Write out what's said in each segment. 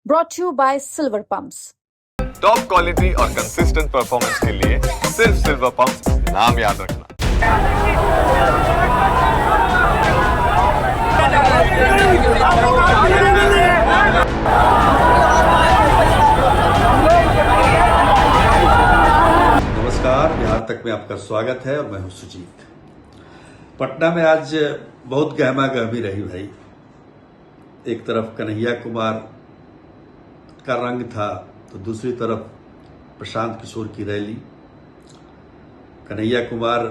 brought to you by Silver Pumps. Top quality और consistent performance के लिए सिर्फ सिल्वर पंप्स, नाम याद रखना। नमस्कार, बिहार तक में आपका स्वागत है और मैं हूं सुजीत। पटना में आज बहुत गहमा गहमी रही भाई। एक तरफ कन्हैया कुमार का रंग था तो दूसरी तरफ प्रशांत किशोर की रैली। कन्हैया कुमार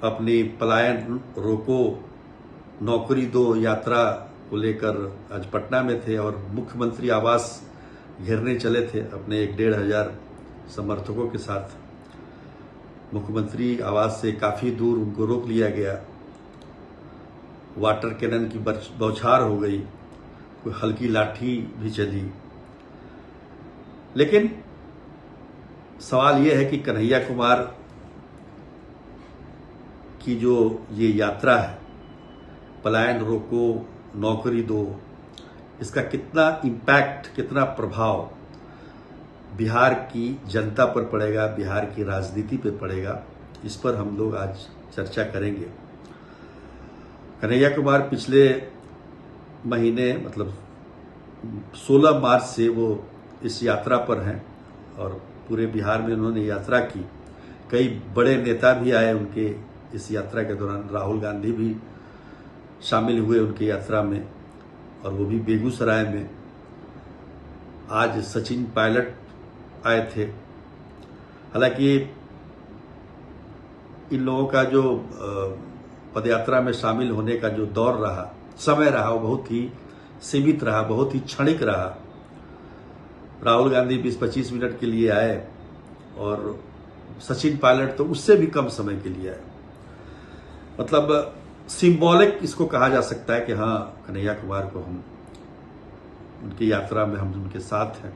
अपनी पलायन रोको नौकरी दो यात्रा को लेकर आज पटना में थे और मुख्यमंत्री आवास घेरने चले थे अपने 1,500 समर्थकों के साथ। मुख्यमंत्री आवास से काफी दूर उनको रोक लिया गया। वाटर कैनन की बौछार हो गई, कोई हल्की लाठी भी चली। लेकिन सवाल यह है कि कन्हैया कुमार की जो ये यात्रा है, पलायन रोको नौकरी दो, इसका कितना इम्पैक्ट, कितना प्रभाव बिहार की जनता पर पड़ेगा, बिहार की राजनीति पर पड़ेगा, इस पर हम लोग आज चर्चा करेंगे। कन्हैया कुमार पिछले महीने मतलब 16 मार्च से वो इस यात्रा पर हैं और पूरे बिहार में उन्होंने यात्रा की। कई बड़े नेता भी आए उनके इस यात्रा के दौरान। राहुल गांधी भी शामिल हुए उनकी यात्रा में और वो भी बेगूसराय में। आज सचिन पायलट आए थे। हालांकि इन लोगों का जो पदयात्रा में शामिल होने का जो दौर रहा, समय रहा, वो बहुत ही सीमित रहा, बहुत ही क्षणिक रहा। राहुल गांधी 20-25 मिनट के लिए आए और सचिन पायलट तो उससे भी कम समय के लिए आए। मतलब सिंबॉलिक इसको कहा जा सकता है कि हाँ, कन्हैया कुमार को हम उनकी यात्रा में हम उनके साथ हैं।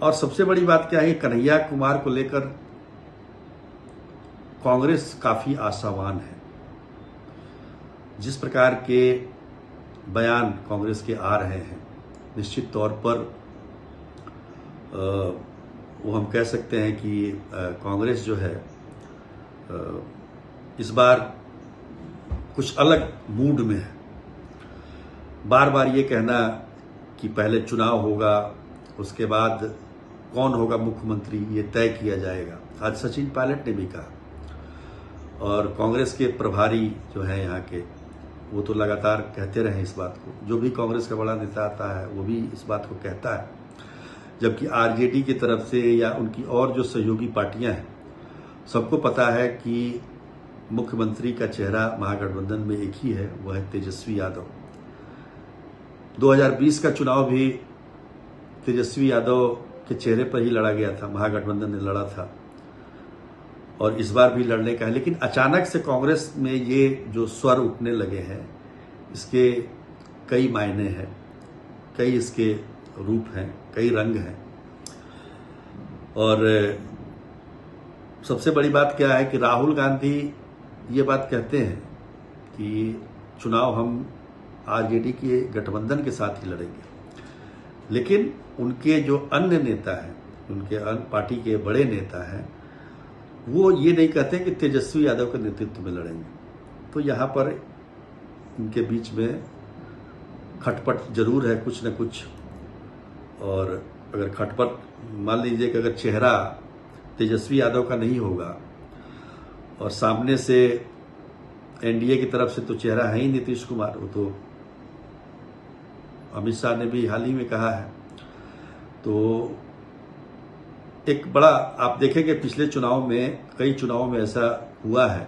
और सबसे बड़ी बात क्या है कि कन्हैया कुमार को लेकर कांग्रेस काफी आशावान है। जिस प्रकार के बयान कांग्रेस के आ रहे हैं, निश्चित तौर पर वो हम कह सकते हैं कि कांग्रेस जो है इस बार कुछ अलग मूड में है। बार बार ये कहना कि पहले चुनाव होगा, उसके बाद कौन होगा मुख्यमंत्री ये तय किया जाएगा, आज सचिन पायलट ने भी कहा। और कांग्रेस के प्रभारी जो हैं यहाँ के, वो तो लगातार कहते रहे इस बात को। जो भी कांग्रेस का बड़ा नेता आता है वो भी इस बात को कहता है। जबकि आरजेडी की तरफ से या उनकी और जो सहयोगी पार्टियां हैं, सबको पता है कि मुख्यमंत्री का चेहरा महागठबंधन में एक ही है, वह है तेजस्वी यादव। 2020 का चुनाव भी तेजस्वी यादव के चेहरे पर ही लड़ा गया था, महागठबंधन ने लड़ा था और इस बार भी लड़ने का है। लेकिन अचानक से कांग्रेस में ये जो स्वर उठने लगे हैं, इसके कई मायने हैं, कई इसके रूप हैं, कई रंग हैं। और सबसे बड़ी बात क्या है कि राहुल गांधी ये बात कहते हैं कि चुनाव हम आरजेडी के गठबंधन के साथ ही लड़ेंगे। लेकिन उनके जो अन्य नेता हैं, उनके अन्य पार्टी के बड़े नेता हैं, वो ये नहीं कहते कि तेजस्वी यादव के नेतृत्व में लड़ेंगे। तो यहाँ पर इनके बीच में खटपट जरूर है, कुछ न कुछ। और अगर खटपट, मान लीजिए कि अगर चेहरा तेजस्वी यादव का नहीं होगा और सामने से एनडीए की तरफ से तो चेहरा है ही नीतीश कुमार, वो तो अमित शाह ने भी हाल ही में कहा है। तो एक बड़ा, आप देखेंगे पिछले चुनाव में, कई चुनावों में ऐसा हुआ है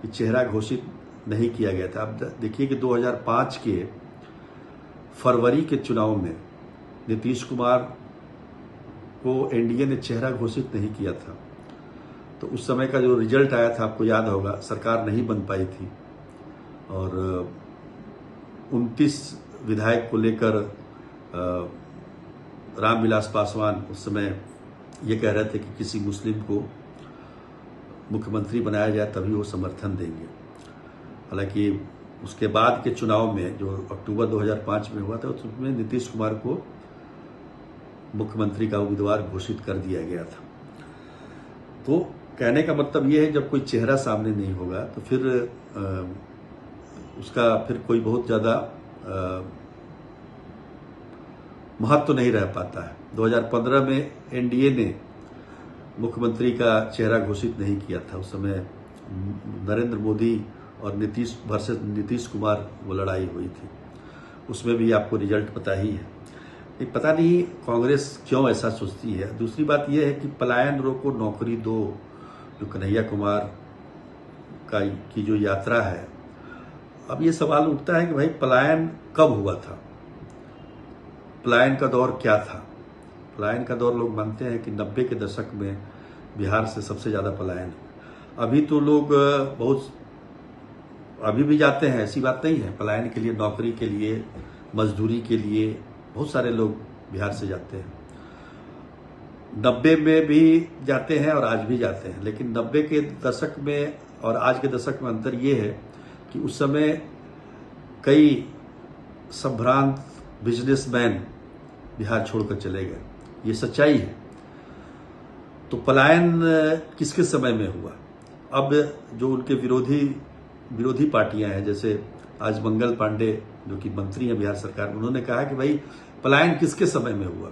कि चेहरा घोषित नहीं किया गया था। आप देखिए कि 2005 के फरवरी के चुनाव में नीतीश कुमार को एनडीए ने चेहरा घोषित नहीं किया था। तो उस समय का जो रिजल्ट आया था, आपको याद होगा, सरकार नहीं बन पाई थी और 29 विधायक को लेकर रामविलास पासवान उस समय ये कह रहे थे कि किसी मुस्लिम को मुख्यमंत्री बनाया जाए तभी वो समर्थन देंगे। हालांकि उसके बाद के चुनाव में जो अक्टूबर 2005 में हुआ था उसमें नीतीश कुमार को मुख्यमंत्री का उम्मीदवार घोषित कर दिया गया था। तो कहने का मतलब ये है जब कोई चेहरा सामने नहीं होगा तो फिर उसका फिर कोई बहुत ज़्यादा महत्व तो नहीं रह पाता है। 2015 में एनडीए ने मुख्यमंत्री का चेहरा घोषित नहीं किया था। उस समय नरेंद्र मोदी और नीतीश वर्सेस नीतीश कुमार वो लड़ाई हुई थी, उसमें भी आपको रिजल्ट पता ही है। पता नहीं कांग्रेस क्यों ऐसा सोचती है। दूसरी बात यह है कि पलायन रोको नौकरी दो, जो कन्हैया कुमार की जो यात्रा है, अब ये सवाल उठता है कि भाई पलायन कब हुआ था, पलायन का दौर क्या था। पलायन का दौर लोग मानते हैं कि 90 के दशक में बिहार से सबसे ज़्यादा पलायन। अभी तो लोग बहुत अभी भी जाते हैं, ऐसी बात नहीं है। पलायन के लिए, नौकरी के लिए, मजदूरी के लिए बहुत सारे लोग बिहार से जाते हैं। 90 में भी जाते हैं और आज भी जाते हैं। लेकिन 90 के दशक में और आज के दशक में अंतर ये है कि उस समय कई संभ्रांत बिजनेसमैन बिहार छोड़कर चले गए, ये सच्चाई है। तो पलायन किसके समय में हुआ? अब जो उनके विरोधी पार्टियां हैं, जैसे आज मंगल पांडे जो कि मंत्री हैं बिहार सरकार में, उन्होंने कहा कि भाई पलायन किसके समय में हुआ?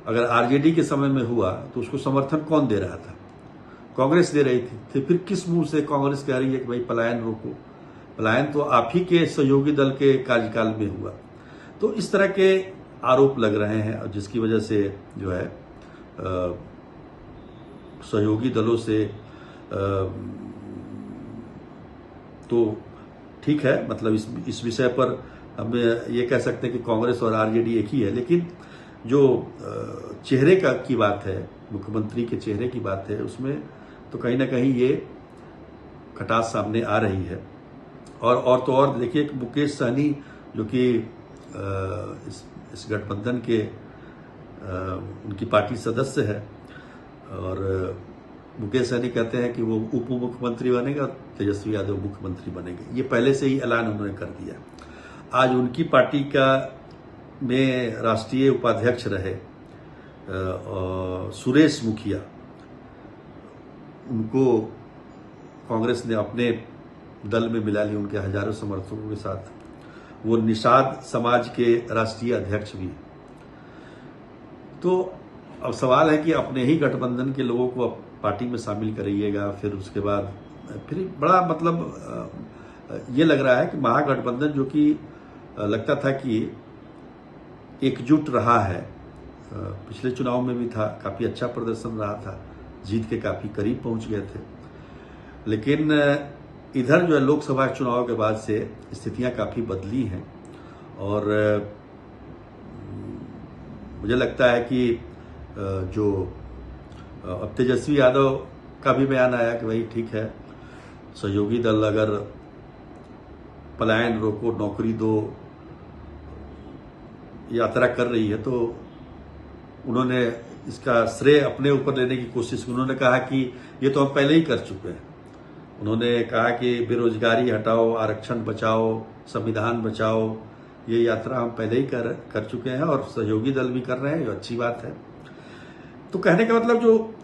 अगर आरजेडी के समय में हुआ तो उसको समर्थन कौन दे रहा था? कांग्रेस दे रही थी। तो फिर किस मुंह से कांग्रेस कह रही है कि भाई पलायन रोको? पलायन तो आप ही के सहयोगी दल के कार्यकाल में हुआ। तो इस तरह के आरोप लग रहे हैं और जिसकी वजह से जो है सहयोगी दलों से तो ठीक है, मतलब इस विषय पर हम ये कह सकते हैं कि कांग्रेस और आरजेडी एक ही है। लेकिन जो चेहरे की बात है, मुख्यमंत्री के चेहरे की बात है, उसमें तो कहीं ना कहीं ये खटास सामने आ रही है। और तो और देखिए मुकेश सहनी जो कि इस गठबंधन के उनकी पार्टी सदस्य है, और मुकेश सहनी कहते हैं कि वो उप मुख्यमंत्री बनेगा, तेजस्वी यादव मुख्यमंत्री बनेंगे। ये पहले से ही ऐलान उन्होंने कर दिया। आज उनकी पार्टी का में राष्ट्रीय उपाध्यक्ष रहे सुरेश मुखिया, उनको कांग्रेस ने अपने दल में मिला लिया, उनके हजारों समर्थकों के साथ। वो निषाद समाज के राष्ट्रीय अध्यक्ष भी। तो अब सवाल है कि अपने ही गठबंधन के लोगों को पार्टी में शामिल करिएगा, फिर उसके बाद फिर बड़ा मतलब ये लग रहा है कि महागठबंधन जो कि लगता था कि एकजुट रहा है, पिछले चुनाव में भी था, काफी अच्छा प्रदर्शन रहा था, जीत के काफी करीब पहुंच गए थे। लेकिन इधर जो है लोकसभा चुनाव के बाद से स्थितियां काफी बदली हैं और मुझे लगता है कि जो अब तेजस्वी यादव का भी बयान आया कि भाई ठीक है, सहयोगी दल अगर पलायन रोको नौकरी दो यात्रा कर रही है तो उन्होंने इसका श्रेय अपने ऊपर लेने की कोशिश की। उन्होंने कहा कि ये तो हम पहले ही कर चुके हैं। उन्होंने कहा कि बेरोजगारी हटाओ, आरक्षण बचाओ, संविधान बचाओ, ये यात्रा हम पहले ही कर चुके हैं और सहयोगी दल भी कर रहे हैं, ये अच्छी बात है। तो कहने का मतलब जो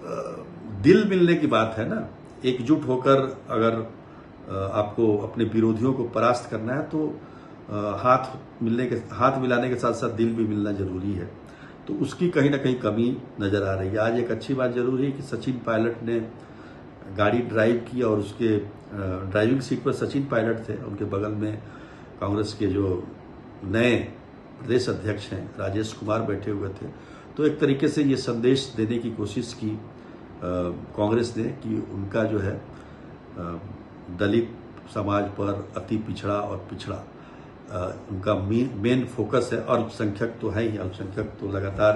दिल मिलने की बात है ना, एकजुट होकर अगर आपको अपने विरोधियों को परास्त करना है तो हाथ मिलाने के साथ साथ दिल भी मिलना जरूरी है। तो उसकी कहीं ना कहीं कमी नजर आ रही है। आज एक अच्छी बात जरूर है कि सचिन पायलट ने गाड़ी ड्राइव की और उसके ड्राइविंग सीट पर सचिन पायलट थे, उनके बगल में कांग्रेस के जो नए प्रदेश अध्यक्ष हैं राजेश कुमार बैठे हुए थे। तो एक तरीके से ये संदेश देने की कोशिश की कांग्रेस ने कि उनका जो है दलित समाज पर अति पिछड़ा और पिछड़ा उनका मेन फोकस है। अल्पसंख्यक तो है ही, अल्पसंख्यक तो लगातार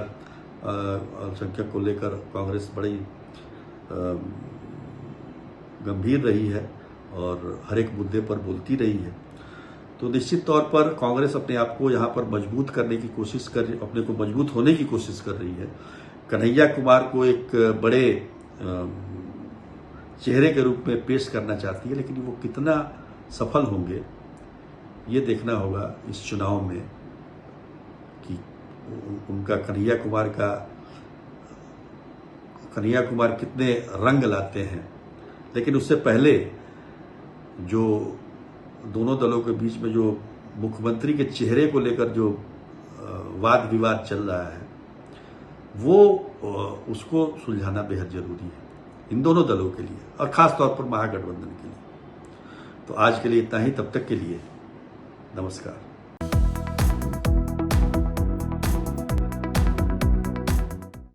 अल्पसंख्यक को लेकर कांग्रेस बड़ी गंभीर रही है और हर एक मुद्दे पर बोलती रही है। तो निश्चित तौर पर कांग्रेस अपने आप को यहाँ पर मजबूत करने की कोशिश कर रही, अपने को मजबूत होने की कोशिश कर रही है। कन्हैया कुमार को एक बड़े चेहरे के रूप में पेश करना चाहती है, लेकिन वो कितना सफल होंगे ये देखना होगा इस चुनाव में कि उनका कन्हैया कुमार कितने रंग लाते हैं। लेकिन उससे पहले जो दोनों दलों के बीच में जो मुख्यमंत्री के चेहरे को लेकर जो वाद विवाद चल रहा है, वो उसको सुलझाना बेहद जरूरी है इन दोनों दलों के लिए, और खास तौर पर महागठबंधन के लिए। तो आज के लिए इतना ही, तब तक के लिए नमस्कार।